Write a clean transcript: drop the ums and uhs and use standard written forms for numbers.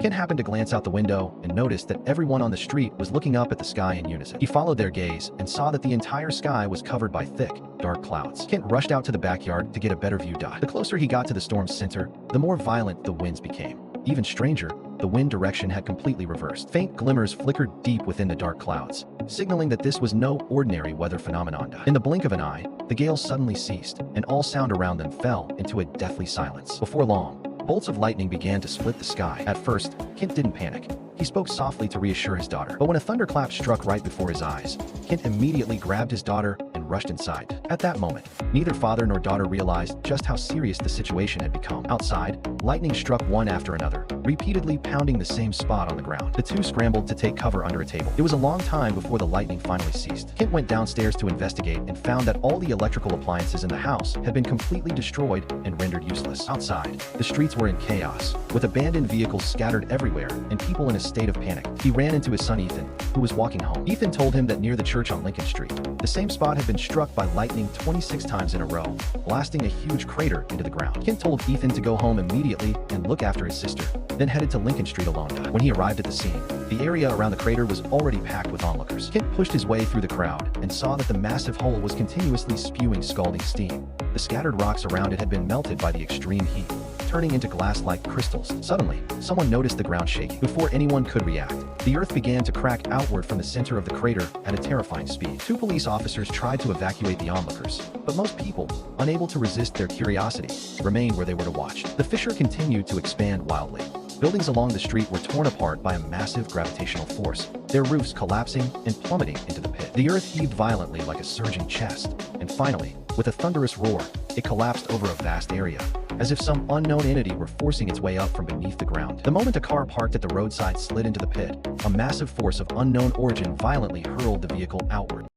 Kent happened to glance out the window and noticed that everyone on the street was looking up at the sky in unison. He followed their gaze and saw that the entire sky was covered by thick, dark clouds. Kent rushed out to the backyard to get a better view. The closer he got to the storm's center, the more violent the winds became. Even stranger, the wind direction had completely reversed. Faint glimmers flickered deep within the dark clouds, signaling that this was no ordinary weather phenomenon. In the blink of an eye, the gale suddenly ceased, and all sound around them fell into a deathly silence. Before long, bolts of lightning began to split the sky. At first, Kent didn't panic. He spoke softly to reassure his daughter. But when a thunderclap struck right before his eyes, Kent immediately grabbed his daughter and rushed inside. At that moment, neither father nor daughter realized just how serious the situation had become. Outside, lightning struck one after another, repeatedly pounding the same spot on the ground. The two scrambled to take cover under a table. It was a long time before the lightning finally ceased. Kent went downstairs to investigate and found that all the electrical appliances in the house had been completely destroyed and rendered useless. Outside, the streets were in chaos, with abandoned vehicles scattered everywhere and people in a state of panic. He ran into his son Ethan, who was walking home. Ethan told him that near the church on Lincoln Street, the same spot had been struck by lightning 26 times in a row, blasting a huge crater into the ground. Kent told Ethan to go home immediately and look after his sister, then headed to Lincoln Street alone. When he arrived at the scene, the area around the crater was already packed with onlookers. Kent pushed his way through the crowd and saw that the massive hole was continuously spewing scalding steam. The scattered rocks around it had been melted by the extreme heat, turning into glass-like crystals. Suddenly, someone noticed the ground shaking. Before anyone could react, the earth began to crack outward from the center of the crater at a terrifying speed. Two police officers tried to evacuate the onlookers, but most people, unable to resist their curiosity, remained where they were to watch. The fissure continued to expand wildly. Buildings along the street were torn apart by a massive gravitational force, their roofs collapsing and plummeting into the pit. The earth heaved violently like a surging chest, and finally, with a thunderous roar, it collapsed over a vast area, as if some unknown entity were forcing its way up from beneath the ground. The moment a car parked at the roadside slid into the pit, a massive force of unknown origin violently hurled the vehicle outward.